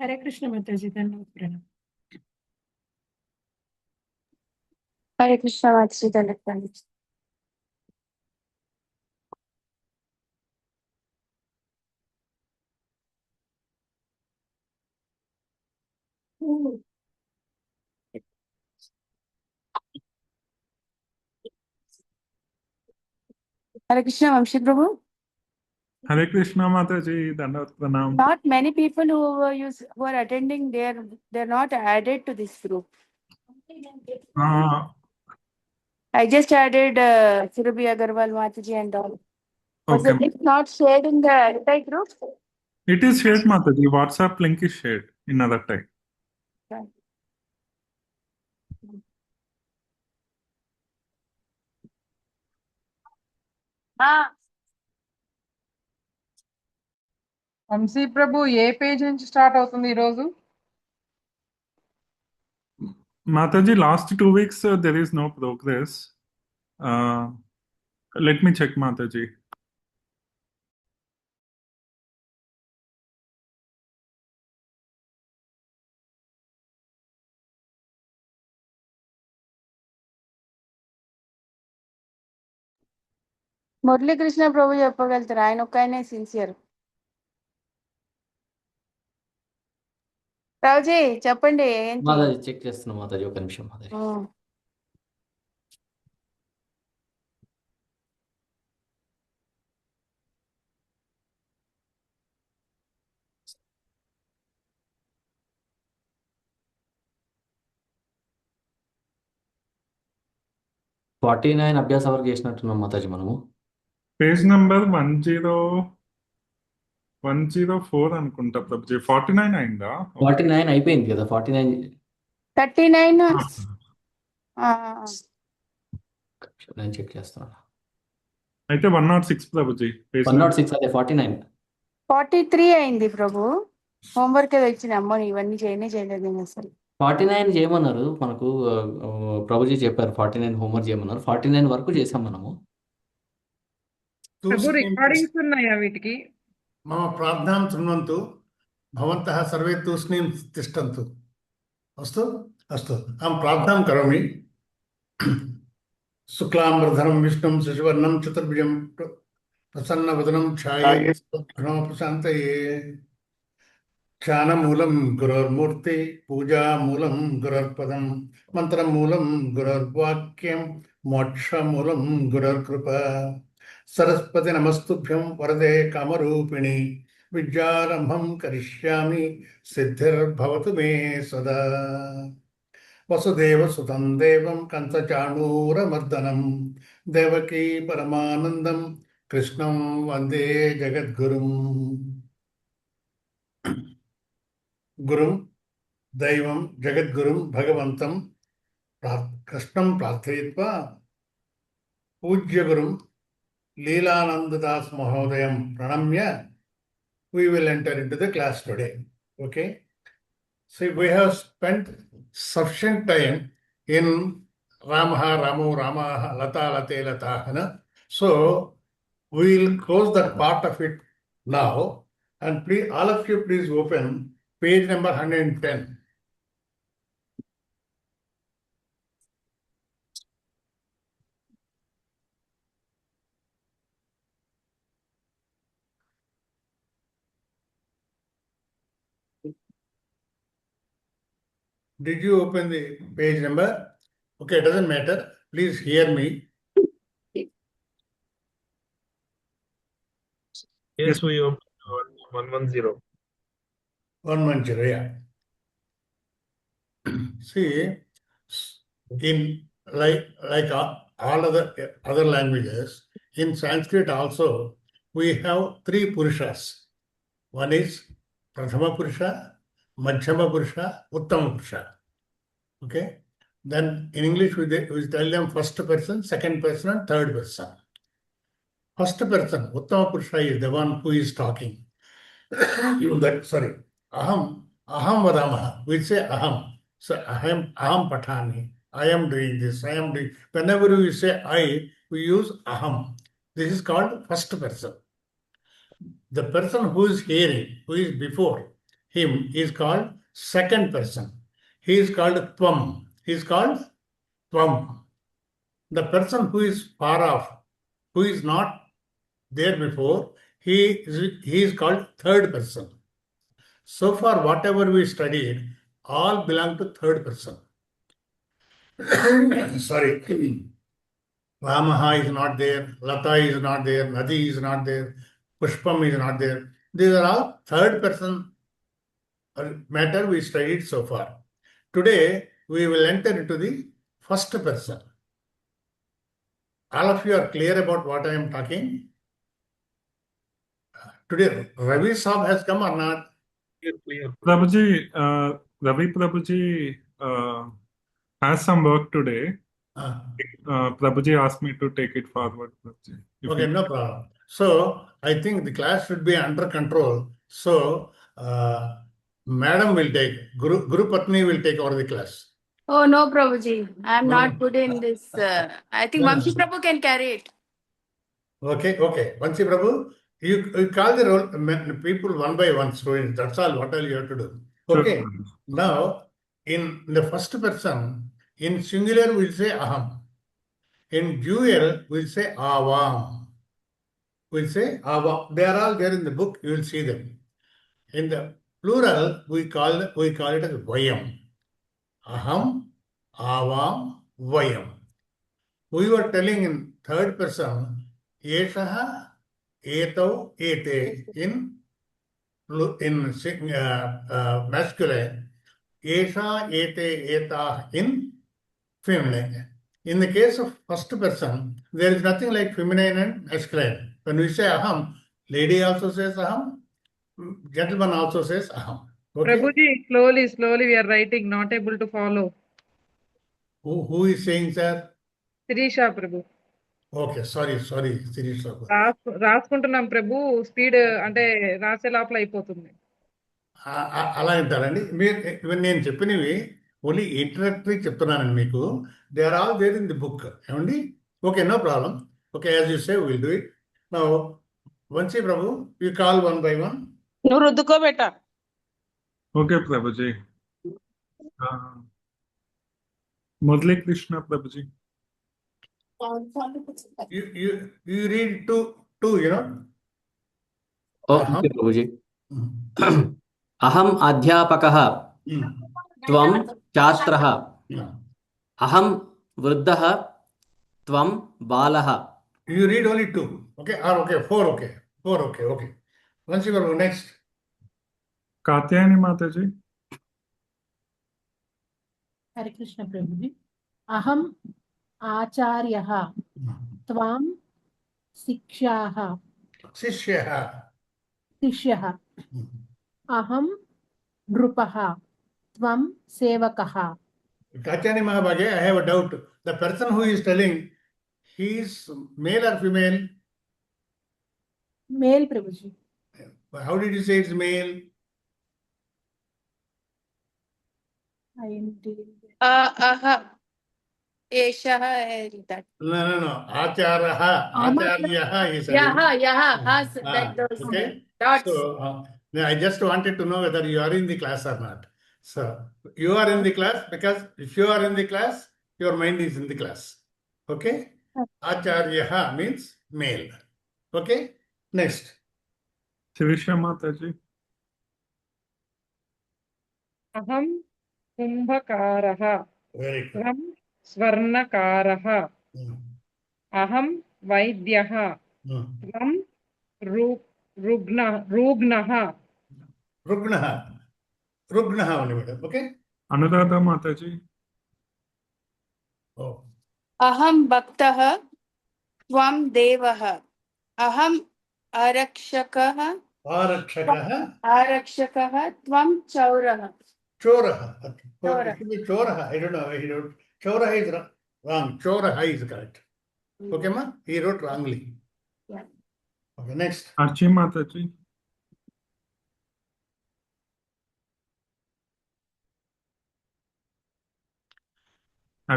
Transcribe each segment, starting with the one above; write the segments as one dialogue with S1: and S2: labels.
S1: हरे कृष्ण माताजी, धन्यवाद प्रणाम।
S2: हरे कृष्ण माताजी, धन्यवाद। हरे कृष्ण वंशी प्रभु।
S3: Hare Krishna Mataji, Dandavat Pranam.
S2: Not many people who are attending, they're not added to this group. I just added Surabhi Agarwal Mataji and all. Was
S3: Okay.
S2: the link not shared in the entire group?
S3: It is shared, Mataji. WhatsApp link is shared in other time.
S2: Okay.
S4: Vamshi Prabhu ఏ page నుంచి start అవుతుంది ఈరోజు?
S3: Mataji, last 2 weeks there is no progress. Let me check, Mataji.
S2: Muralikrishna ప్రభు చెప్పగలుగుతారు, ఆయన ఒక్కనే sincere. Raoji చెప్పండి.
S5: Mataji check చేస్తున్నా మాతాజీ, ఒక నిమిషం మాతాజీ. 49 అభ్యాస వరకు చేసినట్టున్నాం మాతాజీ మనము.
S3: పేజ్ నంబర్ 104 అనుకుంటా ప్రభుజీ. 49 అయిందా?
S5: 49 అయిపోయింది కదా. 49
S2: 39
S5: నేను చెక్ చేస్తున్నాను.
S3: అయితే 106 ప్రభుజీ.
S5: 106 అదే 49.
S2: 43 అయింది ప్రభు. హోంవర్క్ ఏదో ఇచ్చిన అమ్మని, ఇవన్నీ చేయలేదు నేను అసలు.
S5: 49 చేయమన్నారు మనకు, ప్రభుజీ చెప్పారు 49 హోంవర్క్ చేయమన్నారు. 49 వరకు చేసాం మనము.
S4: రికార్డింగ్స్ ఉన్నాయా వీటికి?
S6: మమ ప్రార్థనాం శృణ్వంతు భవంతః సర్వే తూష్ణీం తిష్టంతు. అస్తు అస్తు. అహం ప్రార్థనాం కరోమి. శుక్లాంబరధరం విష్ణుం శశివర్ణం చతుర్భుజం ప్రసన్నవదనం ఛాయే ప్రశాంతయే. ధ్యానమూలం గురోర్మూర్తి, పూజామూలం గురోర్పదం, మంత్రమూలం గురోర్వాక్యం, మోక్షమూలం గురోర్కృప. సరస్వతి నమస్తుభ్యం వరదే కామరూపిణి, విద్యారంభం కరిష్యామి సిద్ధిర్భవతు మే సదా. వసుదేవ సుతం దేవం కంసచాణూరమర్దనం, దేవకీ పరమానందం కృష్ణం వందే జగద్గురుం. గురుం దైవం జగద్గురుం భగవంతం కృష్ణం ప్రార్థయిత్వా పూజ్యగురుం లీలానందదాస్ మహోదయం ప్రణమ్య we will enter into the class today. Okay, so we have spent sufficient time in Ramaha Ramo Ramaha Lata Late Latahana, so we will close that part of it now. And please, all of you, please open page number 110. Did you open the page number? Okay, it doesn't matter. Please hear me.
S7: Yes, we opened 110.
S6: 110, yeah. See, in like all other languages, in Sanskrit also, we have 3 Purushas. One is Prathama Purusha, Madhyama Purusha, Uttama Purusha. Okay? Then in English, we tell them first person, second person, and third person. First person, Uttama Purusha, is the one who is talking. Aham vadamaha. We say aham. So aham patani. I am doing this. I am doing. Whenever we say I, we use aham. This is called first person. The person who is hearing, who is before, him is called second person. He is called Tvam. He is called Tvam. The person who is far off, who is not there before, he is called third person. So far, whatever we studied, all belong to third person. Sorry. Ramaha is not there, Lata is not there, Nadi is not there, Pushpam is not there. These are all third person matter we studied so far. Today, we will enter into the first person. All of you are clear about what I am talking? Today, Ravi Saab has come or not?
S7: Clear.
S3: Prabhuji, Ravi Prabhuji has some work today. Prabhuji asked me to take it forward, Prabhuji.
S6: Okay, no problem. So, I think the class should be under control. So, Madam will take, Guru Patni will take over the class.
S2: Oh, no, Prabhuji. I'm
S6: No,
S2: not
S6: no.
S2: good in this. I think
S6: No, no.
S2: Vamshi Prabhu can carry it.
S6: Okay. Vansi Prabhu, you call the roll people one by one. So that's all. What all you have to do. Okay.
S3: Sure.
S6: Now, in the first person, in singular we'll say aham. In dual we'll say avam. We'll say avam. They are all there in the book. You will see them. In the plural, we call it as vayam. Aham, avam, vayam. We were telling in third person, eshaha, etau, ete in masculine, esha, ete, eta in feminine. In the case of first person, there is nothing like feminine and masculine. When we say aham, lady also says aham, gentleman also says aham. Okay?
S4: Prabhuji, slowly we are writing, not able to follow.
S6: Who is saying, sir?
S4: Sirisha Prabhu.
S6: Okay, sorry, Sirisha.
S4: రాసుకుంటున్నాం Prabhu speed అంటే రాసే లోపల అయిపోతుంది.
S6: అలా అంటారండి. మీరు నేను చెప్పినవి only introductory చెప్తున్నానండి మీకు. They are all there in the book. ఏమండి? Okay, no problem. Okay, as you say will do it. Now Vamsi Prabhu, you call one by one.
S2: నువ్వు రుద్దుకోబెట్ట.
S3: Okay, Prabhuji. Murli Krishna, Prabhuji.
S6: You read two, you know.
S5: Okay Prabhuji. అహం అధ్యాపకః త్వం ఛాత్రః అహం వృద్ధః త్వం బాలః.
S6: You read only two. Okay, or okay, four. Okay. Once you go next.
S3: Katyayani Mataji.
S1: Hare Krishna Prabhuji. Aham Acharyah Tvam Sikshyah Sishyah Aham Nrupah Tvam Sevakah.
S6: Katyani Mahabhage, I have a doubt. The person who is telling, he is male or female?
S1: Male Prabhuji.
S6: How did you say it's male?
S2: Eshaha that.
S6: No. Acharyaha is.
S2: That those
S6: Okay.
S2: dots.
S6: So, I just wanted to know whether you are in the class or not. So, you are in the class because if you are in the class, your mind is in the class. Okay? Acharyaha means male. Okay? Next.
S3: Sirisha Mataji.
S4: అహం కుంభకారః
S6: Very good.
S4: త్వం స్వర్ణకారః అహం వైద్యః త్వం రుగ్నః.
S6: Rugnaha only, madam. Okay?
S3: Anuradha Mataji.
S6: Oh.
S2: Aham Bhaktah Tvam Devah Aham Arakshakah Tvam Chaurah.
S6: Choraha.
S2: Choraha.
S6: It should be Choraha. I don't know. He wrote Choraha is wrong. Choraha is correct. Okay, ma? He wrote wrongly.
S2: Yeah.
S6: Okay, next.
S3: Archi Mataji.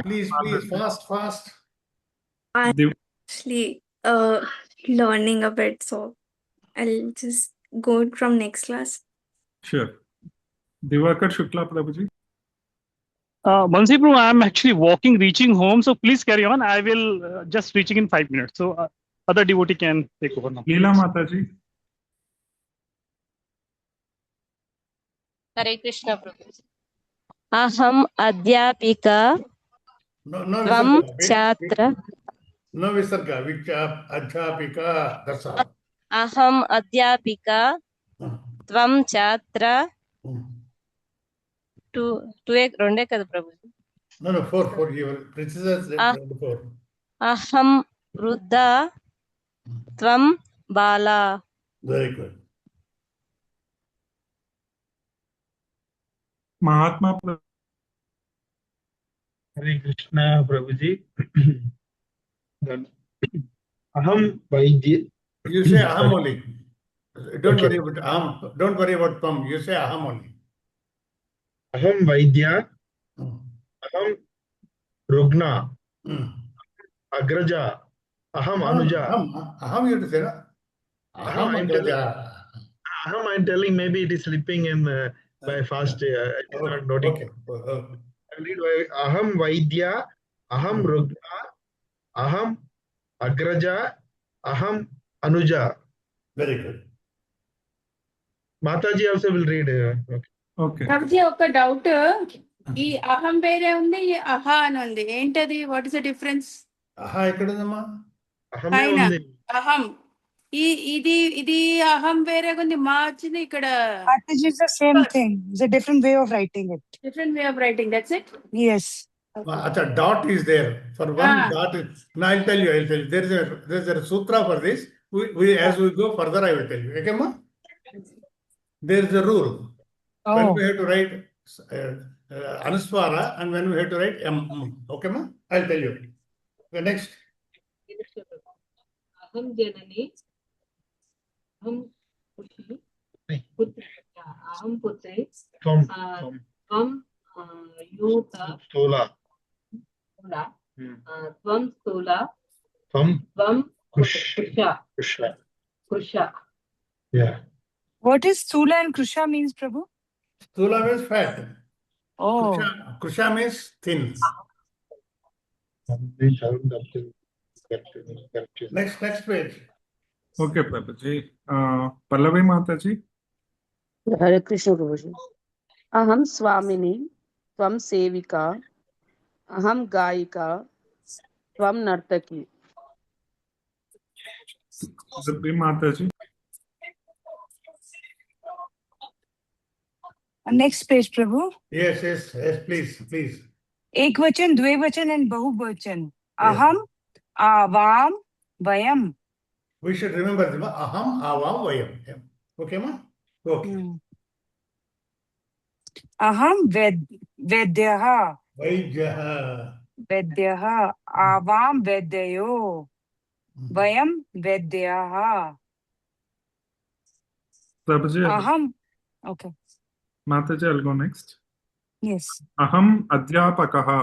S6: Please, fast.
S3: Div-
S8: Actually learning a bit, so I'll just go from next class.
S3: Sure. Divakar Shukla Prabhuji.
S8: Mansi Prabhu, I'm actually walking, reaching home, so please carry on. I will just reaching in 5 minutes. So other devotee can take over now.
S3: Leela Mataji.
S9: Hare Krishna Prabhu. Aham adhyapika
S6: No
S9: tvam
S6: Visarga.
S9: chatra.
S6: No Visarga. Adhyapika. That's all.
S9: Aham adhyapika tvam chatra. రెండే కదా ప్రభు.
S6: No, 4. You precise that 4.
S9: అహం వృద్ధ త్వం Bala.
S6: Very good.
S3: Mahatma
S7: Hare Krishna Prabhuji. Then Aham Vaidya.
S6: You say aham only. Don't
S7: Okay.
S6: worry about aham. Don't worry about pam. You say aham only.
S7: Aham Vaidya. Aham Rugna. Agraja. Aham Anuja.
S6: Aham you have to say no? Aham
S7: I'm
S6: Agraja.
S7: Aham, I'm telling, maybe it is slipping in by fast. I did not noting.
S6: Okay.
S7: I read Aham Vaidya. Aham Rugna. Aham Agraja. Aham Anuja.
S6: Very good.
S7: Mataji also will read. Okay.
S3: Okay.
S2: Prabhuji ఒక doubt, ఈ అహం వేరే ఉంది, ఈ అహా అని ఉంది, ఏంటది? What is the difference?
S6: ఆహా ఎక్కడుందమ్మా?
S7: Aham
S2: పైన
S7: ఉంది.
S2: అహం, ఇది అహం వేరేగా ఉంది, మార్చింది ఇక్కడ.
S10: Mataji is the same thing. It's a different way of writing it.
S2: Different way of writing, that's it.
S10: Yes.
S6: Acha, dot is there. For one dot, no, I'll tell you. There's a sutra for this. As we go further, I will tell you. Okay, ma? There's a rule. When we have to write Anuswara and when we have to write M. Okay, ma? I'll tell you. The next.
S11: Aham janani, aham putri, aham putri,
S7: Tvam
S11: yuta,
S7: Stula.
S11: tvam stula,
S7: Tvam
S11: tvam
S7: Krusha.
S11: krusha.
S7: Yeah.
S10: What is Sula and Krusha means, Prabhu?
S6: Stula means fat.
S10: Oh.
S6: Krusha means thin. Next page.
S3: Okay, Prabhuji. Pallavi Mataji.
S2: Hare Krishna Prabhuji. అహం స్వామిని త్వం సేవిక, అహం గాయిక త్వం నర్తకి.
S3: Zubbi Mataji.
S10: Next page, Prabhu.
S6: Yes, please.
S10: Ekvachan, Dvivachan and Bahuvachan. Aham, Avam, Vayam.
S6: We should remember them. Aham, avam, vayam. Okay, ma? Okay.
S10: Aham, Vedyaha.
S6: Vaidyaha.
S10: Avam, Vedyayo. Vayam, Vedyaha.
S3: Prabhuji.
S10: Aham. Okay.
S3: Mataji, I'll go next.
S10: Yes.
S3: Aham adhyapakaha.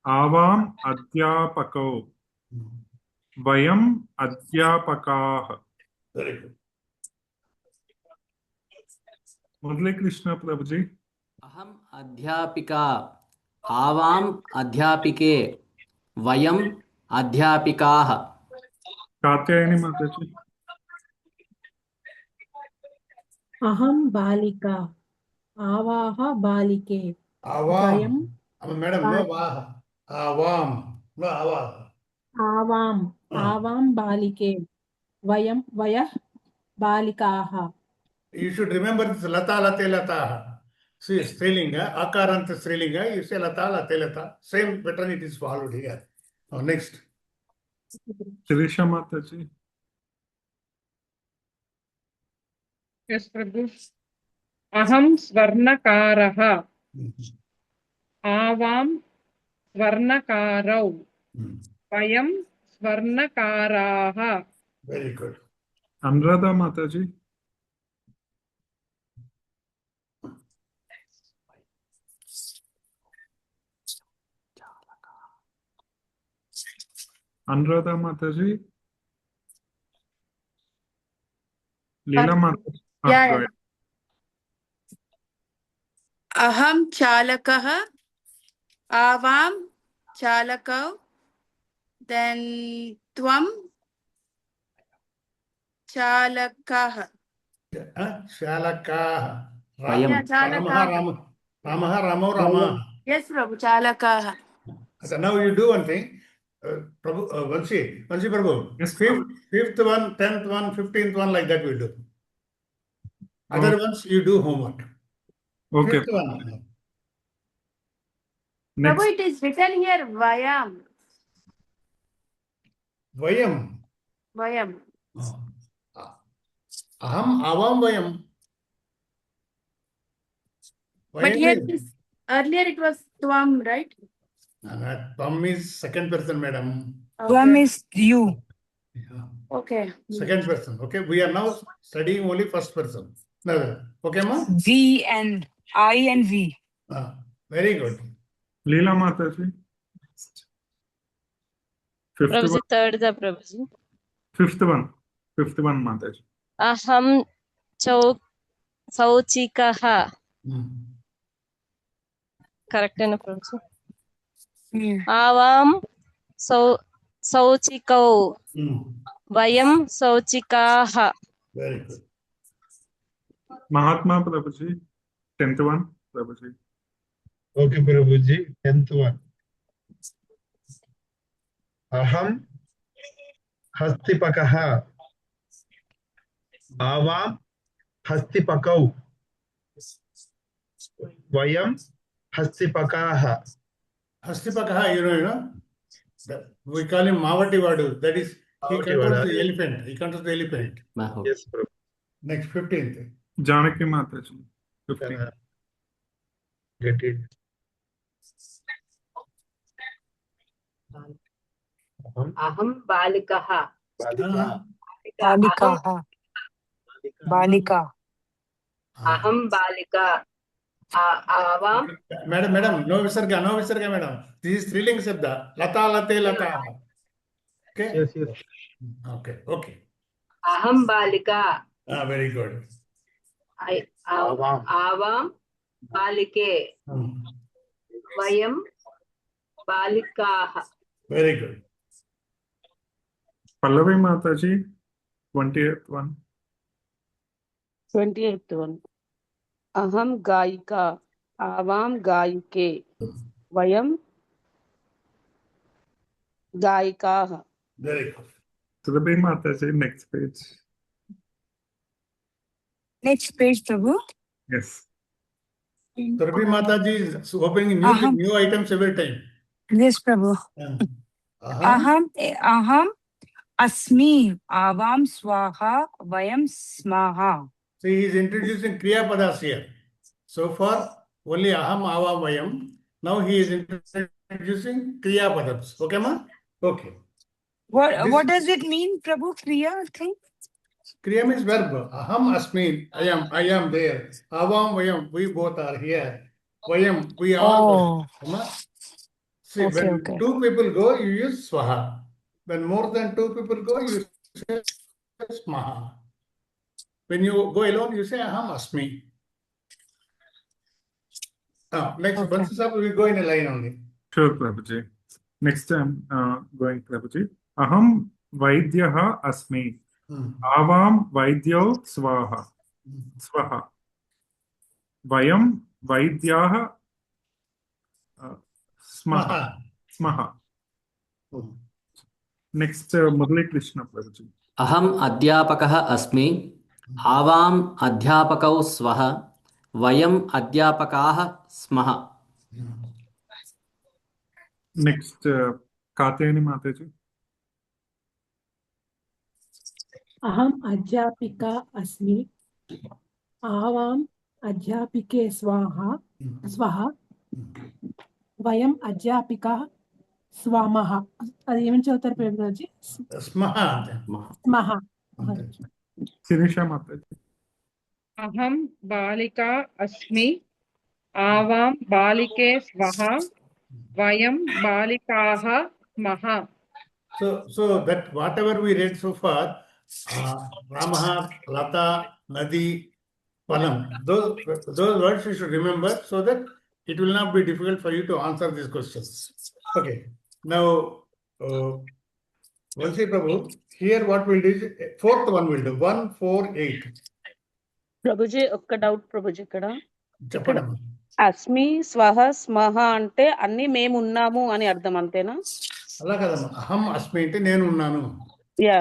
S3: Avam adhyapako. Vayam adhyapakaha.
S6: Very good.
S3: Murali Krishna Prabhuji.
S5: అహం అధ్యాపిక ఆవాం అధ్యాపికే వయం అధ్యాపికాః.
S3: Katyayani Mataji.
S1: అహం బాలిక, ఆవాహ బాలికే,
S6: Avam. Madam, no vaha. Avam. No avaha.
S1: ఆవాం బాలికే, వయః బాలికాః.
S6: You should remember this lata, late, lata. See, strilinga, akaranta strilinga, you say lata, late, lata. Same pattern it is followed here. Now, next.
S3: Shirisha Mataji.
S4: Yes, Prabhu. Aham swarnakaraha. Avam swarnakarau. Vayam swarnakaraha.
S6: Very good.
S3: Anuradha Mataji. Anuradha Mataji. Leela Mataji.
S2: Yeah,
S3: Go ahead.
S2: अहं चालकः, आवां चालकौ, then त्वं चालकः.
S6: Shalakah.
S5: Vayam.
S2: Yeah, चालकः.
S6: Ramah, Ramo, Rama.
S2: Yes, Prabhu, चालकः.
S6: So now you do one thing. Prabhu, Vanshi Prabhu.
S3: Yes,
S6: Fifth one, 10th one, 15th one, like that we do. Other
S3: Okay.
S6: ones you do homework.
S3: Okay.
S6: Fifth one.
S2: Prabhu,
S3: Next.
S2: it is written here, Vayam.
S6: Vayam.
S2: Vayam.
S6: Aham, avam, Vayam.
S2: But here it is, earlier it was Tvam, right?
S6: Tvam is second person, madam.
S10: Tvam is you.
S2: Okay.
S6: Second person. Okay, we are now studying only first person. No, okay, ma?
S10: V and I and V.
S6: Very good.
S3: Leela Mataji. Fifth
S9: Prabhuji,
S3: one.
S9: third the Prabhuji.
S3: Fifth one. Fifth one Mataji.
S9: Aham Sauchikaha. Correct enough, Prabhuji. Avam Sauchikau. Vayam Sauchikaha.
S6: Very good.
S3: Mahatma Prabhuji. 10th one Prabhuji.
S7: Okay, Prabhuji. 10th one. Aham Hastipakaha. Avam Hastipakau. Vayam Hastipakaha.
S6: Hastipakaha, you know, we call him Mavati Vadu. That is, he
S7: Mavati
S6: controls
S7: Vadu.
S6: the elephant. He controls the elephant.
S5: Maho.
S7: Yes, Prabhu.
S6: Next, 15th.
S3: Janaki Mataji. 15th.
S7: Get it.
S11: Aham Balikaha.
S10: Balikaha. Balika.
S11: Aham Balika. Avam.
S6: Madam, no visarga, madam. This is Striling Sabda. Lata, late, lata. Okay?
S7: Yes, yes.
S6: Okay.
S11: Aham Balika.
S6: Very good.
S11: Avam Balike. Vayam Balikaha.
S6: Very good.
S3: Pallavi Mataji. 20th one.
S2: 28th one. Aham Gayika. Avam Gayuke. Vayam Gayikaha.
S6: Very good.
S3: Surabhi Mataji. Next page.
S10: Next page, Prabhu.
S3: Yes.
S6: Surabhi Mataji is opening new items every time.
S10: Yes, Prabhu.
S6: Aham.
S10: Aham Asmi. Avam Swaha. Vayam Smaha.
S6: See, he is introducing Kriya Padas here. So far, only Aham, Avam, Vayam. Now he is introducing Kriya Padams. Okay, ma? Okay.
S10: What does it mean, Prabhu? Kriya thing?
S6: Kriya means verb. Aham, Asmin. I am there. Avam, Vayam. We both are here. Vayam. We all. See, when two people go, you use Swaha. When more than two people go, you say Smaha. When you go alone, you say Aham Asmi. Next, we go in a line only.
S3: Sure, Prabhuji. Next time, going Prabhuji. Aham Vaidyaha Asmi. Avam Vaidyo Swaha. Swaha. Vayam Vaidyaha Smaha. Smaha. Next, Murali Krishna Prabhuji.
S5: Aham Adhyapakaha Asmi. Avam Adhyapakau Swaha. Vayam Adhyapakaha Smaha.
S3: Next, Katyayani Mataji.
S1: Aham Adhyapika Asmi. Avam Adhyapike Swaha. Vayam Adhyapika Swamaha. అది ఏమని చదువుతారు Prabhuji? స్మహ.
S3: Sirisha Mataji.
S4: Aham Balika Asmi. Avam Balike Swaha. Vayam Balikaha Maha.
S6: So that whatever we read so far, Ramaha, Lata, Nadi, Palam. Those words you should remember so that it will not be difficult for you to answer these questions. Okay. Now, Vansi Prabhu, here what we'll do is, fourth one we'll do, 1, 4, 8.
S2: Prabhuji ఒక్క doubt Prabhuji ఇక్కడ
S6: చెప్పండి.
S2: అస్మి స్వహ స్మహ అంటే అన్ని మేము ఉన్నాము అని అర్థం అంతేనా?
S6: అలా కదమ్మా, అహం అస్మి అంటే నేను ఉన్నాను.
S2: యా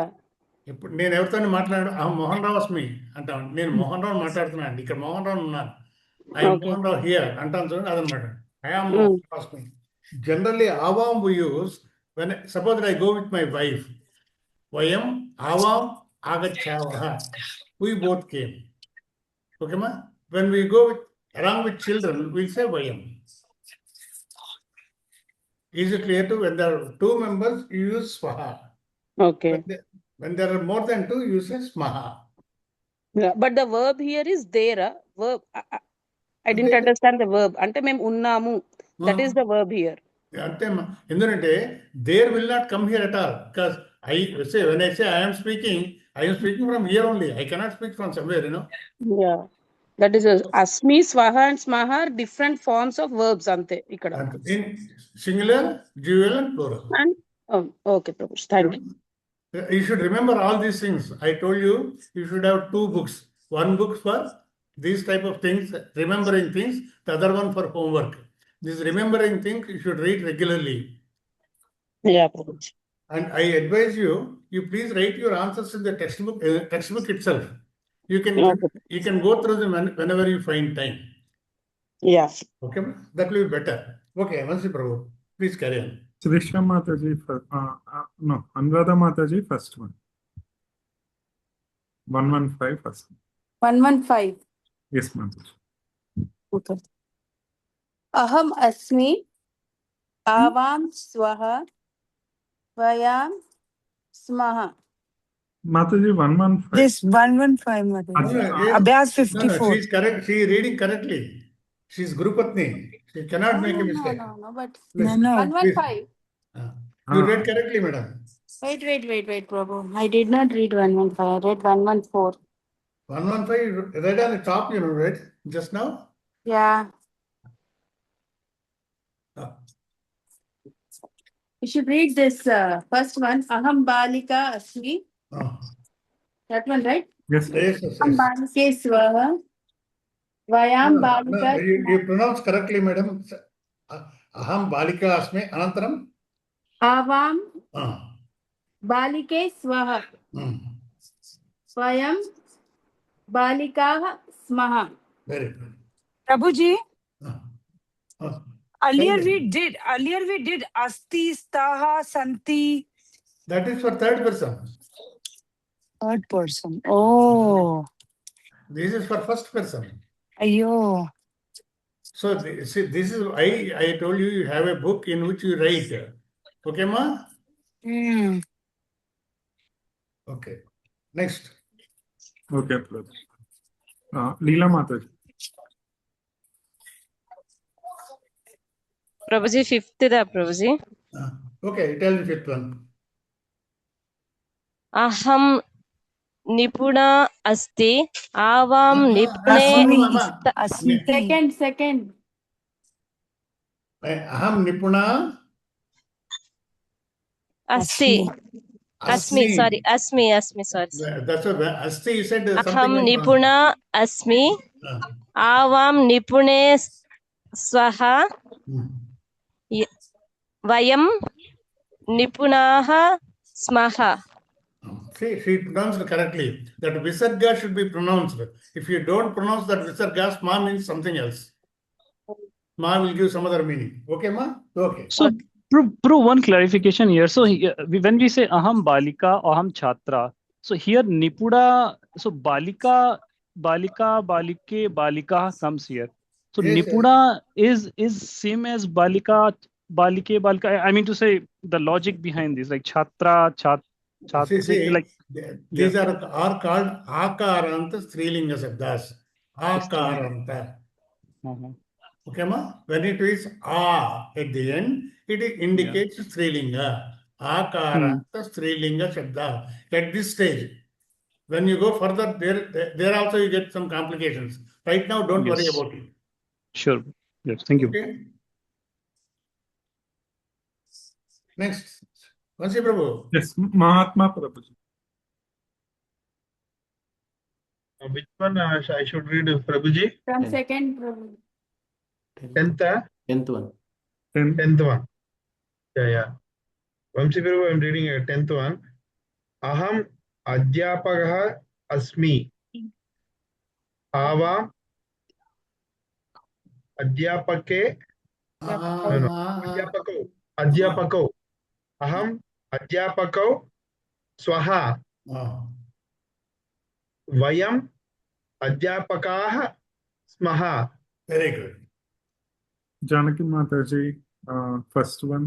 S6: ఇప్పుడు నేను ఎవరితో మాట్లాడు, అహం మోహన్ రావు అస్మి అంటాను. నేను మోహన్ రావు మాట్లాడుతున్నాను, ఇక్కడ మోహన్ రావు ఉన్నాను. ఐ మోహన్ రావు హియర్ అంటాను చూడండి, అదనమాట. ఐ ఆమ్ మోహన్ రావు అస్మి. జనరల్లీ ఆవాం we use when suppose I go with my wife, vayam avam agachavah, we both came. Okay ma? When we go with along with children, we'll say vayam. Is it clear to when there are two members you use swaha?
S2: Okay.
S6: When there are more than two you say smaha.
S2: But the verb here is there. Verb I didn't understand the verb. అంటే మేము ఉన్నాము, that is the verb here.
S6: అంతే ఎందుకంటే there will not come here at all, because when I say I am speaking from here only. I cannot speak from somewhere, you know.
S2: Yeah, that is asmi, swaha and smaha are different forms of verbs ante ikkada.
S6: In singular, dual and plural.
S2: And okay Prabhu, thank you.
S6: You should remember all these things. I told you should have two books. One book for these type of things, remembering things, the other one for homework. This remembering thing you should read regularly.
S2: Yeah Prabhu.
S6: And I advise you please write your answers in the textbook itself. You can go through them whenever you find time.
S2: Yeah.
S6: Okay, that will be better. Okay, Vansi Prabhu, please carry on.
S3: Srisha Mataji, no, Anuradha Mataji, first one. 115 first.
S2: 115.
S3: Yes, Mataji.
S2: Okay. Aham asmi, avam swaha, vayam smaha.
S3: Mataji, 115.
S10: This 115, Mataji. Abhyas 54.
S6: She's correct. She is reading correctly. She's Gurupatni. She cannot make a mistake.
S2: No, but
S10: No.
S2: 115.
S6: You read correctly, madam.
S2: Wait, Prabhu. I did not read 115. I read 114.
S6: 115, you read on the top, you know, right? Just now?
S2: Yeah.
S6: Ah.
S2: You should read this first one. Aham balika asmi. That one, right?
S3: Yes.
S2: Aham balike swaha. Vayam balika.
S6: You pronounce correctly, madam. Aham balika asmi. Anantaram?
S2: Avam balike swaha. Vayam balika smaha.
S6: Very good.
S10: Prabhuji,
S6: Ah.
S10: earlier we did asti, staha, santi.
S6: That is for third person.
S10: Third person. Oh.
S6: This is for first person.
S10: Ayyo.
S6: So see, this is I told you have a book in which you write. Okay, ma? Okay. Next.
S3: Okay, Prabhu. Leela Mataji.
S9: Prabhuji, fifth da Prabhuji.
S6: Okay, tell the fifth one.
S9: Aham nipuna asti, avam nipune.
S10: Asmi.
S2: Second.
S6: Aham nipuna
S9: Asmi, sorry.
S6: That's what asti you said.
S9: Aham nipuna asmi, avam nipune swaha, vayam nipunaha smaha.
S6: See, she pronounced correctly. That visarga should be pronounced. If you don't pronounce that visarga, sma means something else. Sma will give some other meaning. Okay, ma? Okay.
S8: So, Prabhu, one clarification here. So, when we say aham balika, aham chhatra, so here nipuda, so balika, balike, comes here. So,
S6: Yes,
S8: nipuda is same as balika. I mean to say the logic behind this, like chhatra,
S6: See,
S8: like
S6: these are called akaranta strilinga sabdas. Akaranta. Okay, ma? When it is a at the end, it indicates strilinga. Akaranta strilinga shabda. At this stage, When you go further, there also you get some complications. Right now, don't worry
S8: Yes.
S6: about it.
S8: Sure. Yes. Thank you.
S6: Okay. Next, Vansi Prabhu.
S3: Yes, Mahatma Prabhuji.
S7: Which one I should read, Prabhuji?
S12: From
S5: Ten.
S12: second, Prabhu.
S7: 10th,
S5: 10th one.
S7: 10th one. Yeah. Vamsi Prabhu, I'm reading a 10th one. Aham adhyapakah asmi. Avam adhyapake. No. Adhyapako. Aham adhyapako swaha. Vayam adhyapakah smaha.
S6: Very good.
S3: Janaki Mataji, first one.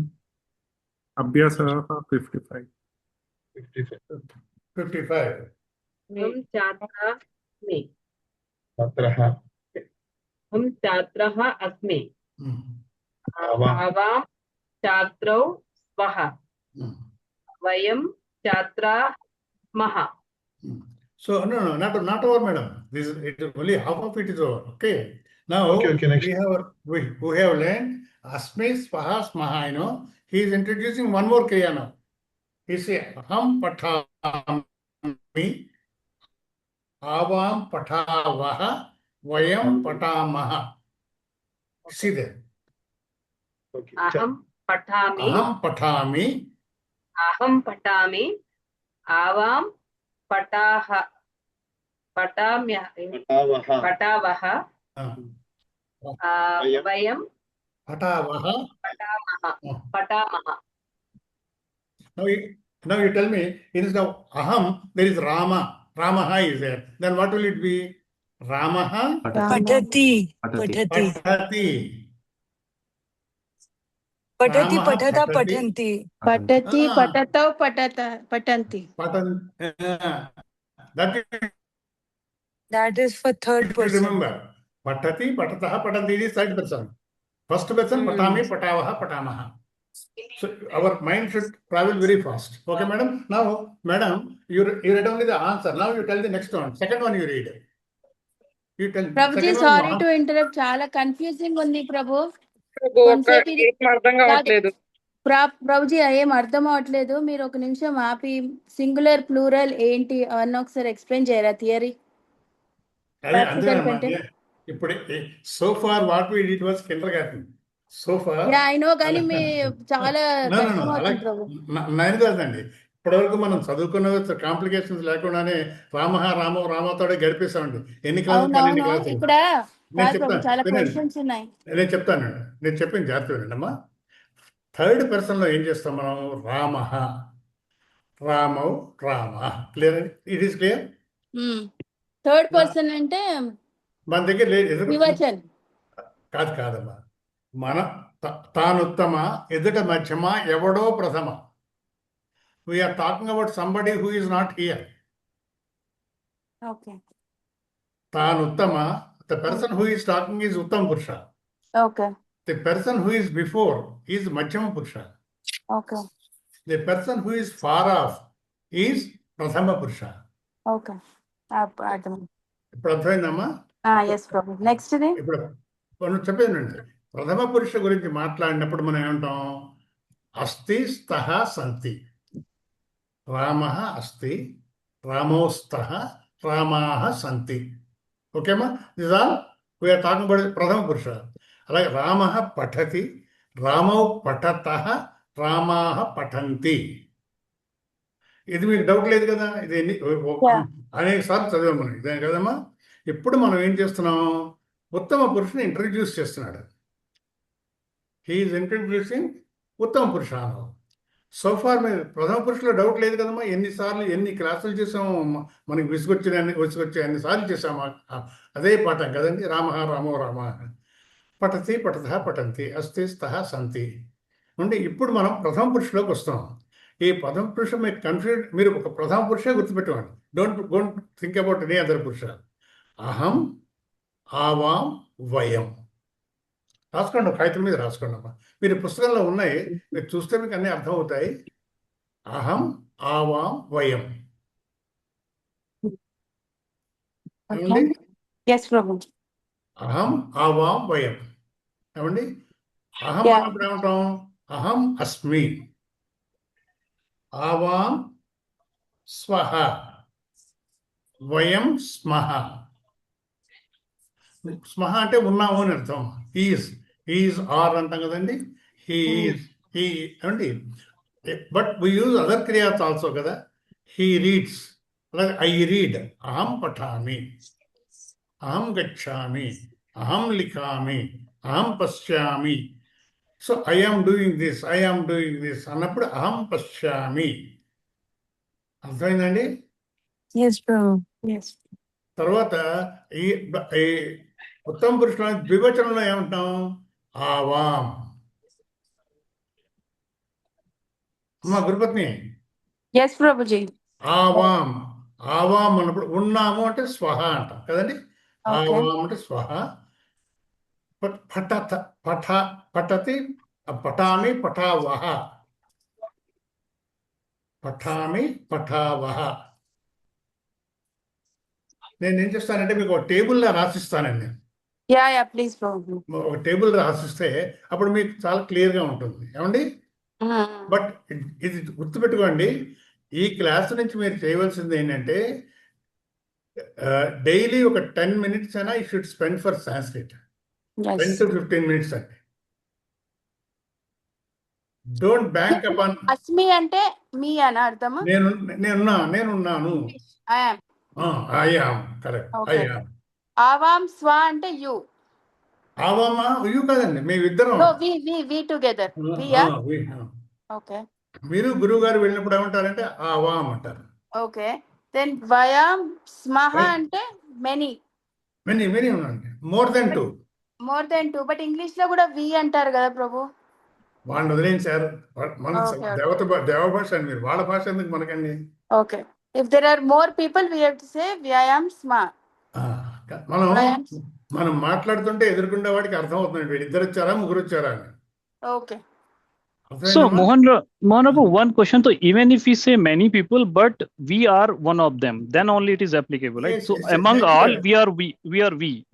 S3: Abhyasa 55.
S6: 55.
S11: हम छात्रः अस्मि
S7: Atrah.
S11: हम छात्रः अस्मि
S7: Avam.
S11: आवां छात्रौ स्वः वयं छात्राः स्मः.
S6: So no, not over, madam. This is it is only half of it is over. Okay. Now
S7: Okay, next.
S6: we have learned Asmi Swaha Smaha. You know, he is introducing one more kriya now. He says Aham Patami, Avam Patavaha, Vayam Patamaha. See there.
S7: Okay.
S11: अहं पठामि
S6: Aham Patami,
S11: आवां पठावः वयं
S6: Patavaha.
S11: पठामः.
S6: Now you tell me, instead of Aham, there is Rama. Ramaha is there. Then what will it be? Ramaha
S10: Patati.
S5: Patati.
S6: Patati.
S10: Patati,
S6: Ramaha
S10: patata,
S6: patati.
S10: patanti.
S12: Patati,
S6: Ah.
S12: patatau, patanti.
S6: That
S10: That is for third
S6: you
S10: person.
S6: remember. Patati, patataha, patanti is third person. First person, patami, patavaha, patamaha. So our mind should travel very fast. Okay, madam? Now, madam, you read only the answer. Now you tell the next one. Second one you read. You tell.
S12: Prabhuji,
S6: second one,
S12: sorry to interrupt. చాలా confusing ఉంది ప్రభు.
S4: ప్రభు ఒక
S12: కొంచెంసేపు ఇది
S4: ఏం అర్థం కావట్లేదు.
S12: ప్రభుజీ ఏం అర్థం అవట్లేదు. మీరు ఒక నిమిషం ఆపి సింగులర్ ప్లూరల్ ఏంటి అన్న ఒకసారి ఎక్స్ప్లెయిన్ చేయరా థియరీ
S6: అదే
S12: ప్రాక్టికల్ కంటే.
S6: ఇప్పుడు so far what we did was kindergarten. So far
S12: ya I know, కానీ మీ చాలా కష్టం అవుతుంది ప్రభు.
S6: నైన్ కాదండి. ఇప్పటివరకు మనం చదువుకున్న కాంప్లికేషన్స్ లేకుండానే రామతోడే గడిపేస్తామండి. ఎన్ని క్లాసులు
S12: అవునవును, ఇక్కడ
S6: నేను
S12: కాదు ప్రభు, చాలా
S6: చెప్తాను
S12: క్వశ్చన్స్ ఉన్నాయి.
S6: నేను చెప్తానండి. నేను చెప్పింది జాగ్రత్త వినండి అమ్మా. థర్డ్ పర్సన్ లో ఏం చేస్తాం మనం? రామః, రామౌ, రామ. క్లియర్ అండి? It is clear.
S12: Third person అంటే
S6: మన దగ్గర లేదు.
S12: వివచన్
S6: కాదమ్మా. మన తానుత్తమ, ఎదుట మధ్యమ, ఎవడో ప్రథమ. We're talking about somebody who is not here.
S12: Okay
S6: తానుత్తమ, the person who is talking is ఉత్తమ పురుష.
S12: Okay
S6: the person who is before is మధ్యమ పురుష.
S12: Okay
S6: the person who is far off is ప్రథమ పురుష.
S12: ఓకే అర్థం.
S6: ఇప్పుడు అర్థమైందమ్మా?
S12: Yes Prabhu. నెక్స్ట్ ది
S6: ఇప్పుడు మనం చెప్పేదండి, ప్రథమ పురుష గురించి మాట్లాడినప్పుడు మనం ఏమంటాం? అస్తి, స్తః, సంతి. రామః అస్తి, రామోస్తః, రామాః సంతి. ఓకేమా? This all we're talking about ప్రథమ పురుష. అలాగే రామః పఠతి, రామౌ పఠతః, రామాః పఠంతి. ఇది మీకు డౌట్ లేదు కదా? ఇది అనేక సార్లు చదివాం మనం, ఇదే కదమ్మా. ఇప్పుడు మనం ఏం చేస్తున్నాం? ఉత్తమ పురుషుని ఇంట్రడ్యూస్ చేస్తున్నాడు. హీఈస్ ఇంట్రడ్యూసింగ్ ఉత్తమ పురుష. సో ఫార్ మీరు ప్రథమ పురుషులో డౌట్ లేదు కదమ్మా. ఎన్నిసార్లు ఎన్ని క్లాసులు చేసాము, మనకి విసుగొచ్చే అన్నిసార్లు చేసాము. అదే పాఠం కదండి. రామో రామ, పఠతి పఠతః పఠంతి, అస్తి స్తః సంతి ఉండి ఇప్పుడు మనం ప్రథమ పురుషులోకి వస్తాం. ఈ ప్రథమ పురుష మీకు మీరు ఒక ప్రథమ పురుషే గుర్తుపెట్టుకోండి. Don't think about any other పురుష. అహం, ఆవాం, వయం. రాసుకోండి, కాగితం మీద రాసుకోండి అమ్మా. మీరు పుస్తకంలో ఉన్నాయి, మీరు చూస్తే మీకు అన్నీ అర్థమవుతాయి. అహం, ఆవాం, వయం. ఏమండి?
S12: ఎస్ ప్రభు.
S6: అహం ఆవాం వయం. ఏమండి? అహం
S12: Yeah.
S6: అన్నప్పుడు ఏమంటాం? అహం అస్మి. ఆవాం స్వహ. వయం స్మహ. స్మహ అంటే ఉన్నాము అని అర్థం. ఈజ్ ఆర్ అంటాం కదండి. హీ ఏమండి? బట్ వి యూజ్ అదర్ క్రియాస్ ఆల్సో కదా. హీ రీడ్స్, అలాగే ఐ రీడ్. అహం పఠామి, అహం గచ్చామి, అహం లిఖామి, అహం పశ్యామి. So I am doing this అన్నప్పుడు అహం పశ్యామి. అర్థమైందండి?
S10: Yes, Prabhu.
S12: ఎస్.
S6: తర్వాత ఈ ఈ ఉత్తమ పురుషుల ద్వివచనంలో ఏమంటాం? ఆవాం. అమ్మా గురుపత్ని,
S12: ఎస్ ప్రభుజీ.
S6: ఆవాం. ఆవాం అన్నప్పుడు ఉన్నాము అంటే స్వహ అంటాం కదండి.
S12: Okay.
S6: ఆవాం అంటే స్వహ. పఠతి పఠామి పఠావహ. పఠామి పఠావహ. నేను ఏం చేస్తానంటే మీకు ఒక టేబుల్లో రాసిస్తానండి.
S12: యా ప్లీజ్ ప్రభు.
S6: ఒక టేబుల్ రాసిస్తే అప్పుడు మీకు చాలా క్లియర్గా ఉంటుంది. ఏమండి? బట్ ఇది గుర్తుపెట్టుకోండి, ఈ క్లాస్ నుంచి మీరు చేయవలసింది ఏంటంటే డైలీ ఒక 10 minutes అయినా you should spend for Sanskrit. 10 to 15 minutes అండి. Don't bank upon.
S12: అస్మి అంటే మీ అని అర్థమా?
S6: నేనున్నాను. I am. Correct. I
S12: Okay.
S6: Am.
S12: ఆవాం స్వ అంటే యు.
S6: ఆవామా యు కాదండి, మేమిద్దరం.
S12: No we together. వియా. ఓకే.
S6: మీరు గురువు గారు వెళ్ళినప్పుడు ఏమంటారంటే ఆవాం అంటారు.
S12: ఓకే. దెన్ వయం స్మహ అంటే మెనీ.
S6: మెనీ ఉందండి. More than 2.
S12: More than 2. But English లో కూడా వి అంటారు కదా ప్రభు.
S6: వాళ్ళని వదిలేండి సార్. మన
S12: Okay.
S6: దేవ భాష అండి, మీరు వాళ్ళ భాష ఎందుకు మనకండి?
S12: Okay. If there are more people we have to say వ్యాయామ్ స్మ.
S6: మనం మాట్లాడుతుంటే ఎదుర్కొండే వాడికి అర్థం అవుతుంది, వీళ్ళు 2 వచ్చారా 3 వచ్చారా అని.
S12: Okay.
S8: So Mohan Prabhu, one question. So even if we say many people, but we are one of them, then only it is applicable, right?
S6: Yes,
S8: So
S6: yes,
S8: among
S6: exactly
S8: all,
S6: correct.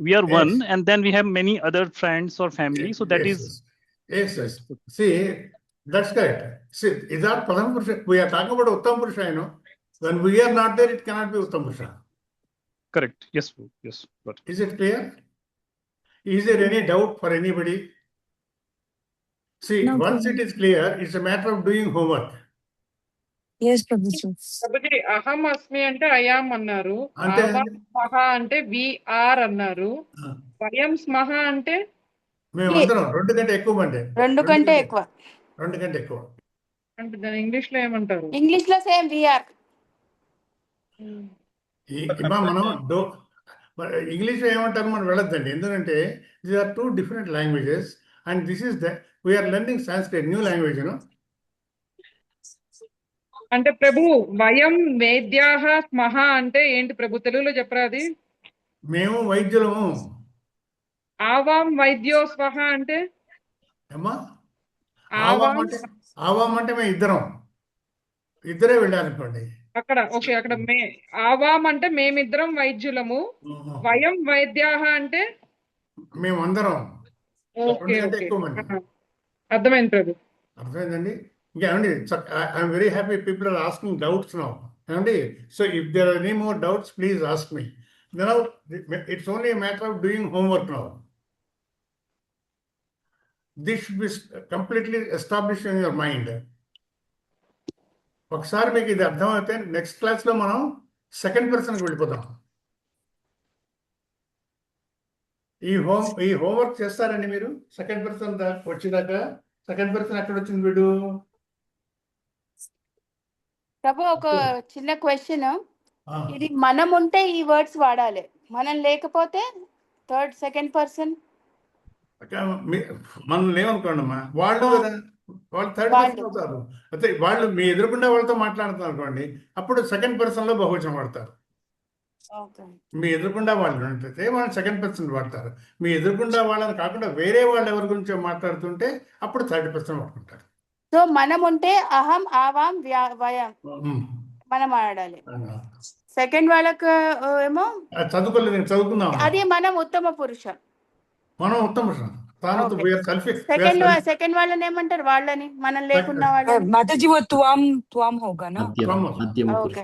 S8: we are one,
S6: Yes.
S8: and then we have many other friends or family. So that is
S6: Yes. See, that's correct. See, is that Pradhana Purusha? We are talking about Uttama Purusha, you know. When we are not there, it cannot be Uttama Purusha.
S8: correct. Yes, Prabhu. Yes. Got it.
S6: Is it clear? Is there any doubt for anybody? See,
S10: No,
S6: once
S10: Prabhu.
S6: it is clear, it's a matter of doing homework.
S10: Yes, Prabhu.
S4: Prabhuji అహం అస్మి అంటే I am అన్నారు.
S6: అంతే.
S4: ఆవాం స్మహ అంటే we are అన్నారు. వయం స్మహ అంటే
S6: మేమందరం 2 కంటే ఎక్కువ అండి.
S12: 2 కంటే ఎక్కువ.
S6: 2 కంటే ఎక్కువ.
S4: అంటే దాని ఇంగ్లీష్ లో ఏమంటారు?
S12: ఇంగ్లీష్ లో సేమ్ వి ఆర్.
S6: మనం ఇంగ్లీష్ ఏమంటారు మనం వెళ్ళొద్దండి, ఎందుకంటే these are 2 different languages and this is the we are learning Sanskrit, new language, you know.
S4: అంటే ప్రభు వయం వేద్యాహ స్మహ అంటే ఏంటి ప్రభు? తెలుగులో చెప్పరా అది?
S6: మేము వైద్యులము.
S4: ఆవాం వైద్యో స్వహ అంటే
S6: ఏమ్మా?
S4: ఆవాం
S6: ఆవాం అంటే మేము ఇద్దరే వెళ్ళాలనుకోండి.
S4: అక్కడ ఓకే, అక్కడ ఆవాం అంటే మేమిద్దరం వైద్యులము. వయం వైద్యాహ అంటే
S6: మేమందరం.
S4: ఓకే
S6: 2 కంటే
S4: ఓకే
S6: ఎక్కువ మంది.
S4: అర్థమైంది ప్రభు.
S6: అర్థమైందండి? ఇంకా ఏమండి, I'm very happy people are asking doubts now. ఏమండి? So if there are any more doubts please ask me. Now it's only a matter of doing homework now. This should be completely establish in your mind. ఒకసారి మీకు ఇది అర్థమైతే next క్లాస్లో మనం second పర్సన్కి వెళ్ళిపోతాం. ఈ హోంవర్క్ చేస్తారండి మీరు సెకండ్ పర్సన్ వచ్చేదాకా. సెకండ్ పర్సన్ ఎక్కడ వచ్చింది వీడు?
S12: ప్రభు ఒక చిన్న క్వశ్చన్. ఇది మనం ఉంటే ఈ వర్డ్స్ వాడాలి, మనం లేకపోతే సెకండ్ పర్సన్.
S6: మనం లేవనుకోండి అమ్మా, వాళ్ళు కదా, వాళ్ళు థర్డ్ పర్సన్ అవుతారు. అయితే వాళ్ళు మీ ఎదురుకుండా వాళ్ళతో మాట్లాడుతున్నారు అనుకోండి, అప్పుడు సెకండ్ పర్సన్లో బహువచనం వాడతారు. మీ ఎదురుకుండా వాళ్ళు ఉంటే వాళ్ళు సెకండ్ పర్సన్ వాడతారు. మీ ఎదురుకుండా వాళ్ళని కాకుండా వేరే వాళ్ళు ఎవరి గురించో మాట్లాడుతుంటే అప్పుడు థర్డ్ పర్సన్ వాడుకుంటారు.
S12: సో మనం ఉంటే అహం ఆవాం వయం మనం ఆడాలి. సెకండ్ వాళ్ళకు ఏమో
S6: చదువుకోలేదు, నేను చదువుకుందాం.
S12: అది మనం ఉత్తమ పురుష.
S6: మనం ఉత్తమ పురుష. తాను
S12: Okay.
S6: we are selfish. We are
S12: second
S6: selfish.
S12: Second వాళ్ళని ఏమంటారు? వాళ్ళని మనం లేకున్నా వాళ్ళని.
S10: माताजी वो तुआम होगा ना.
S5: మధ్యమ
S12: ఓకే.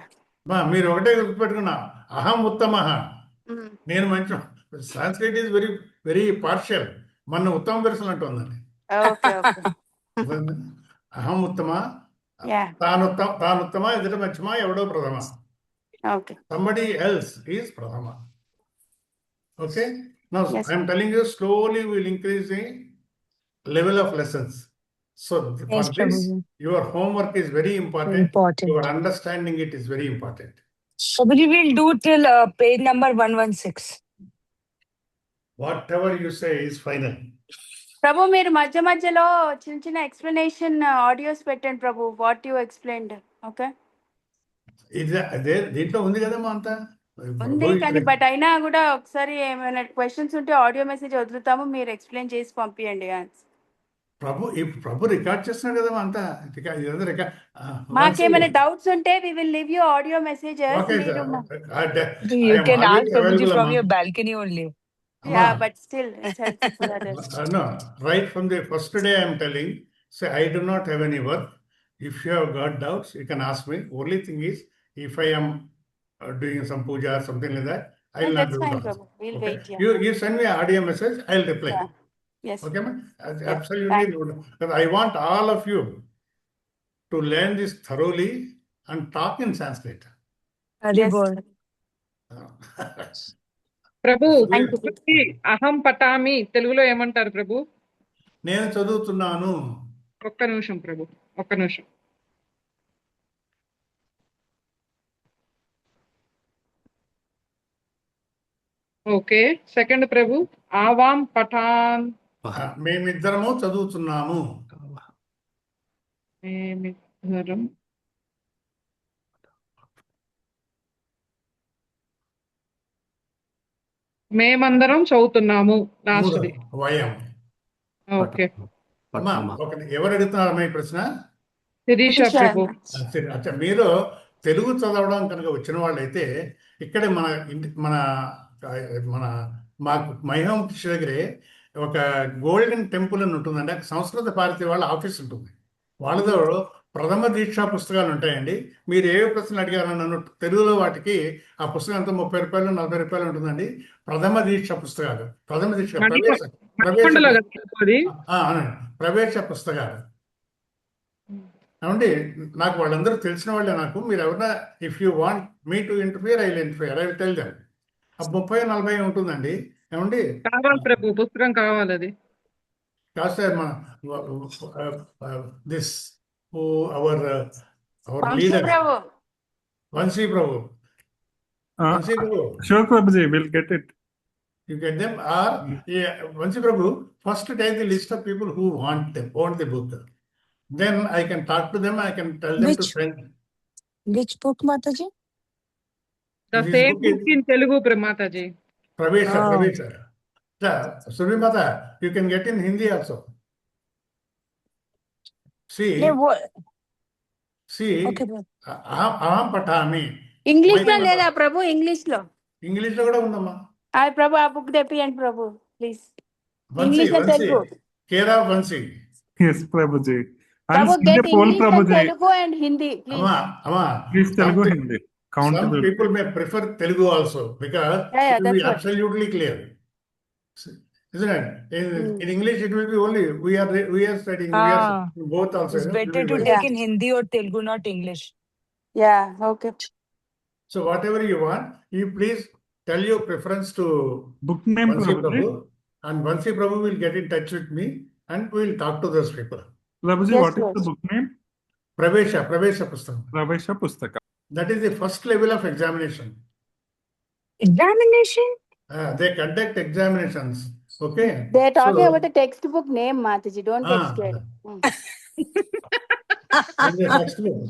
S6: మీరు ఒకటే గుర్తుపెట్టుకున్నా, అహం ఉత్తమ. నేను మంచి Sanskrit is very very partial. మన ఉత్తమ పురుషులు అంటుందండి.
S12: Okay okay.
S6: అహం ఉత్తమ,
S12: యా
S6: తాను ఉత్తమ, ఎదుట మధ్యమ, ఎవడో ప్రథమ.
S12: Okay.
S6: Somebody else is Pradhama. Okay? Now,
S12: Yes.
S6: I am telling you, slowly we will increase the level of lessons. So, for
S10: Yes,
S6: this,
S10: Prabhuji.
S6: your homework is very important.
S10: Important.
S6: Your understanding it is very important.
S10: Prabhuji, we'll do till page number 116.
S6: Whatever you say is final.
S12: ప్రభు మీరు మధ్య మధ్యలో చిన్న చిన్న explanation audios పెట్టండి ప్రభు, what you explained. Okay,
S6: ఇది అదే దీంట్లో ఉంది కదమ్మా అంతా.
S12: ఉంది కానీ బట్ అయినా కూడా ఒకసారి ఏమైనా క్వశ్చన్స్ ఉంటే ఆడియో మెసేజ్ వదులుతాము, మీరు ఎక్స్ప్లెయిన్ చేసి పంపించండి.
S6: ప్రభు రికార్డ్ చేస్తున్నాడు కదమ్మా అంతా. ఇదంతా రికార్డ్.
S12: మాకేమైనా డౌట్స్ ఉంటే we will leave you audio messages.
S6: Okay, sir.
S10: You
S6: am
S10: can ask
S6: always
S10: Prabhuji
S6: available,
S10: from
S6: Amma.
S10: your balcony only.
S12: Yeah but still it's helpful for others.
S6: No, right from the first day I am telling, say I do not have any work. If you have got doubts, you can ask me. Only thing is, if I am doing some puja or something like that, I will not
S12: That's
S6: do
S12: fine,
S6: that.
S12: Prabhu. We'll
S6: Okay?
S12: wait. Yeah.
S6: You send me an audio message, I will reply.
S12: Yeah. Yes.
S6: Okay, ma'am?
S12: Yeah.
S6: Absolutely.
S12: Thank
S6: No. Because I want all of you to learn this thoroughly and talk in Sanskrit.
S10: Very good.
S4: Prabhu
S12: Thank you.
S4: ఒకటి అహం పటామి తెలుగులో ఏమంటారు ప్రభు?
S6: నేను చదువుతున్నాను.
S4: ఒక్క నిమిషం ప్రభు, ఒక్క నిమిషం. ఓకే, సెకండ్ ప్రభు ఆవాం పఠాన్.
S6: మేమిద్దరము చదువుతున్నాము.
S4: మేమిద్దరం మేమందరం చదువుతున్నాము. లాస్ట్ది
S6: వయం.
S4: ఓకే.
S6: అమ్మా, ఎవరు అడుగుతున్నారమ్మా ఈ ప్రశ్న?
S4: శిరీష ప్రభు.
S6: సరే, అచ్చా, మీరు తెలుగు చదవడం కనుక వచ్చిన వాళ్ళైతే ఇక్కడే మన మన మన మాకు మైహం కృష్ణ దగ్గరే ఒక గోల్డెన్ టెంపుల్ అని ఉంటుందండి. అక్కడ సంస్కృత భారతి వాళ్ళ ఆఫీస్ ఉంటుంది. వాళ్ళతో ప్రథమ దీక్షా పుస్తకాలు ఉంటాయండి. మీరు ఏ ప్రశ్నలు అడిగారో నన్ను తెలుగులో వాటికి ఆ పుస్తకం అంతా 30 రూపాయలు 40 రూపాయలు ఉంటుందండి. ప్రథమ దీక్ష పుస్తకాలు, ప్రథమ దీక్ష ప్రవేశ పుస్తకాలు ఏమండి. నాకు వాళ్ళందరూ తెలిసిన వాళ్ళే. నాకు మీరు ఎవరైనా if you want me to interfere I will interfere, I will tell them. 30-40 ఉంటుందండి. ఏమండి
S4: కావాలి ప్రభు, పుస్తకం కావాలి. అది
S6: కాదు సార్, మన this our leader Vamshi Prabhu. Vamshi Prabhu,
S3: Sure, Prabhuji, we'll get it.
S6: you get them. Or Vansi Prabhu, first take the list of people who want the book. Then I can talk to them. I can tell them to send.
S10: Which book, Mataji?
S4: The
S6: This
S4: same
S6: book is
S4: book in Telugu Mataji.
S6: Pravesha.
S10: Oh.
S6: Pravesha. Survi Mata, you can get in Hindi also. See,
S10: Okay, bro.
S6: aham patami.
S12: English లో లేదా ప్రభు? English లో,
S6: English లో కూడా ఉందమ్మా.
S12: ప్రభు ఆ book తెప్పియండి Prabhu please.
S6: Vansi,
S12: English లో
S6: Vansi.
S12: Telugu.
S6: Kera Vansi.
S3: Yes, Prabhuji. And
S12: Prabhu
S3: in the
S12: get
S3: poll,
S12: English లో
S3: Prabhuji,
S12: Telugu and Hindi please.
S6: Amma.
S3: please Telugu, Hindi.
S6: Some
S3: Countable.
S6: people may prefer Telugu also because
S12: Yeah,
S6: it will be
S12: that's what.
S6: absolutely clear. Isn't it? In English, it will be only we are studying. We are studying both also.
S10: It's
S6: you know,
S10: better
S6: it
S10: to
S6: will be
S10: take in Hindi or Telugu, not English.
S12: Yeah okay.
S6: So whatever you want, you please tell your preference to
S3: Book name,
S6: Vansi
S3: Prabhuji.
S6: Prabhu, and Vansi Prabhu will get in touch with me, and we will talk to those people.
S3: Prabhuji,
S12: Yes,
S3: what is the
S12: yes.
S3: book name?
S6: Pravesha Pustakam.
S3: Pravesha Pustaka.
S6: That is the first level of examination.
S10: Examination?
S6: They conduct examinations. Okay.
S12: They talking
S6: So-
S12: about the text book name Mataji, don't get scared.
S6: In the next book.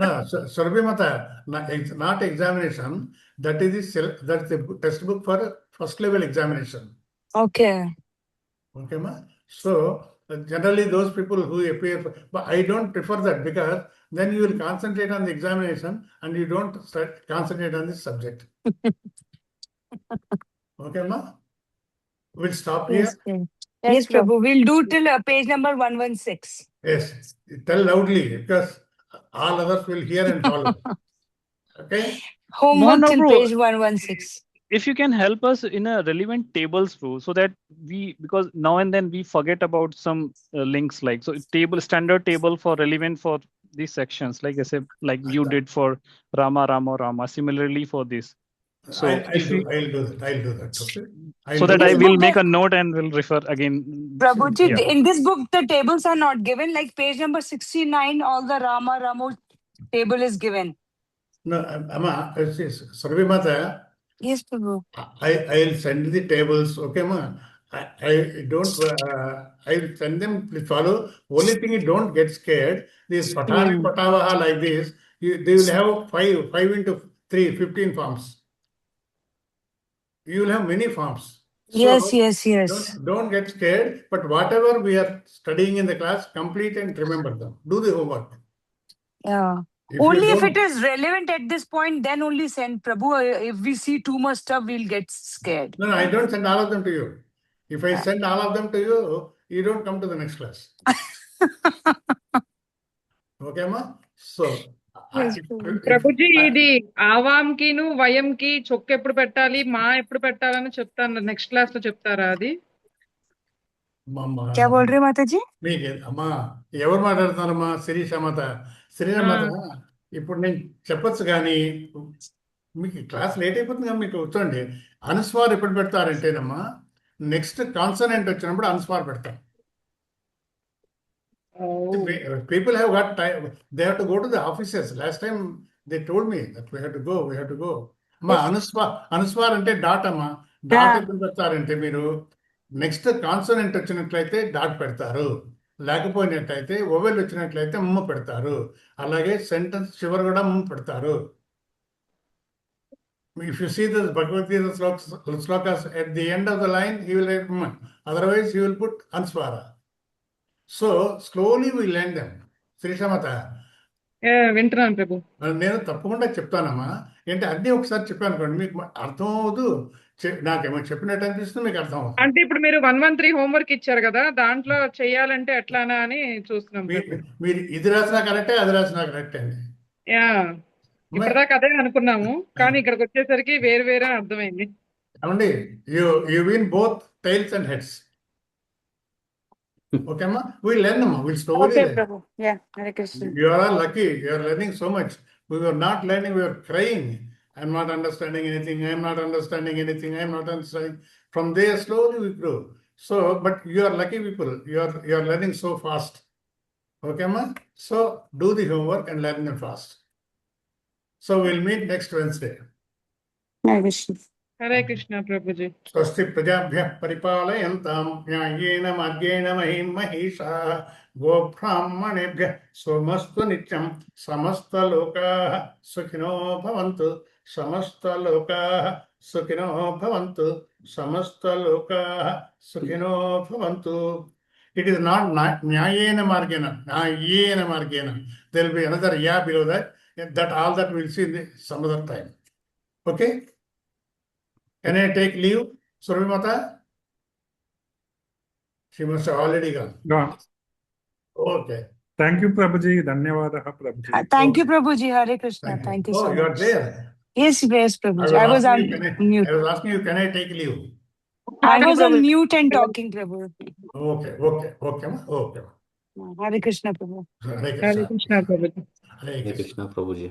S6: No, Surabhi Mata, not examination. That's the test book for first level examination.
S10: Okay.
S6: Okay, ma. So Generally, those people who appear, but I don't prefer that, because then you will concentrate on the examination and you don't concentrate on the subject. Okay, ma? We'll stop here.
S10: Yes, yes, Prabhu. We'll do till page number 116.
S6: Yes, tell loudly, because all others will hear and follow. Okay?
S10: Homework
S8: Mohan
S10: till
S8: Prabhu,
S10: page 116.
S8: if you can help us in a relevant tables rule, so that because now and then we forget about some links, like, so standard table for relevant for these sections, like I said, like you did for Rama. Similarly for this. So
S6: I'll do that. Okay.
S8: So that I will make a note and will refer again.
S10: Prabhuji,
S8: Yeah.
S10: in this book, the tables are not given. Like page number 69, all the Ramo table is given.
S6: No, Amma, Sarvi Mata,
S10: Yes, Prabhu.
S6: I'll send the tables, okay, ma? I don't, I'll send them, please follow. Only thing, you don't get scared. This Patani Patavaha like this, they will have 5 into 3, 15 forms. You will have many forms.
S10: Yes,
S6: So,
S10: yes.
S6: Don't get scared, but whatever we are studying in the class, complete and remember them. Do the homework.
S10: Yeah. Only if it is relevant at this point, then only send, Prabhu. If we see too much stuff, we'll get scared.
S6: No, I don't send all of them to you. If I send all of them to you, you don't come to the next class. Okay, ma? So,
S4: Prabhuji ఇది ఆవాంకిను వయంకి చొక్క ఎప్పుడు పెట్టాలి, మా ఎప్పుడు పెట్టాలని చెప్తాను, next class లో చెప్తారా అది?
S10: क्या बोल रहे माता जी?
S6: మీకు అమ్మా ఎవరు మాట్లాడుతున్నారమ్మా? శిరీష మాత ఇప్పుడు నేను చెప్పొచ్చు, కానీ మీకు క్లాస్ లేట్ అయిపోతుంది కదా. మీకు వచ్చండి, అనుస్వార్ ఎప్పుడు పెడతారంటేనమ్మా, నెక్స్ట్ కాన్సనెంట్ వచ్చినప్పుడు అనుస్వార్ పెడతాం. People have got time. They have to go to the offices. Last time they told me that we have to go. అమ్మా అనుస్వార్ అంటే డాట్ అమ్మా. డాట్ ఎప్పుడు పెడతారంటే, మీరు నెక్స్ట్ కాన్సనెంట్ వచ్చినట్లయితే డాట్ పెడతారు, లేకపోయినట్లయితే ఓవెల్ వచ్చినట్లయితే మ్మ పెడతారు. అలాగే సెంటెన్స్ చివరి కూడా మ్మ పెడతారు. If you see this Bhagavad Gita slokas, at the end of the line, he will write మ్మ. Otherwise, he will put answara. So, slowly we learn them. శ్రీషమత,
S4: వింటున్నాను ప్రభు.
S6: నేను తప్పకుండా చెప్తానమ్మా. ఏంటి అన్నీ ఒకసారి చెప్పాను అనుకోండి, మీకు అర్థం అవ్వదు. నాకేమో చెప్పినట్టు అనిపిస్తుంది, మీకు అర్థం అవుతుంది.
S4: అంటే ఇప్పుడు మీరు 113 హోంవర్క్ ఇచ్చారు కదా, దాంట్లో చెయ్యాలంటే ఎట్లానా అని చూస్తున్నాం.
S6: మీరు ఇది రాసినా కరెక్టే, అది రాసినా కరెక్టే అండి.
S4: ఇప్పటిదాకా అదే అనుకున్నాము, కానీ ఇక్కడికి వచ్చేసరికి వేరే అర్థమైంది.
S6: అవునండి, you win both tiles and heads. Okay, ma? We'll learn, ma. We'll slowly
S12: Okay,
S6: learn.
S12: Prabhu. Yeah, Hare Krishna.
S6: You are all lucky. You are learning so much. We were not learning, we were crying. I'm not understanding anything. I'm not understanding anything. I'm not understanding. From there, slowly we grow. So, but you are lucky people. You are learning so fast. Okay, ma? So, do the homework and learn them fast. So, we'll meet next Wednesday.
S12: Hare Krishna.
S4: Hare Krishna Prabhuji.
S6: స్వస్తి ప్రజాభ్యః పరిపాలయంతాం న్యాయేన మార్గేణ మహీం మహీషాః గోబ్రాహ్మణేభ్యః స్వమస్తు నిత్యం సమస్తలోకాః సుఖినో భవంతు సమస్తలోకాః సుఖినో భవంతు సమస్తలోకాః సుఖినో భవంతు. It is not న్యాయేన మార్గేణ, న్యాయేన మార్గేణ. There will be another ya below that. All that we'll see in some other time. Okay? Can I take leave, Surabhi Mata? She must have already gone.
S3: Gone.
S6: Okay.
S3: Thank you, Prabhuji. Dhanyawadaha, Prabhuji.
S10: Thank you, Prabhuji. Hare Krishna. Thank you so
S6: Oh, you are
S10: much.
S6: there.
S10: Yes, Prabhuji. I was on mute.
S6: I was asking you, can I take leave?
S10: I was on mute and talking, Prabhu.
S6: Okay, ma. Okay.
S10: Hare Krishna, Prabhu.
S6: Hare
S4: Hare
S6: Krishna.
S4: Krishna Prabhuji.
S6: Hare
S5: Hare
S6: Krishna.
S5: Krishna Prabhuji.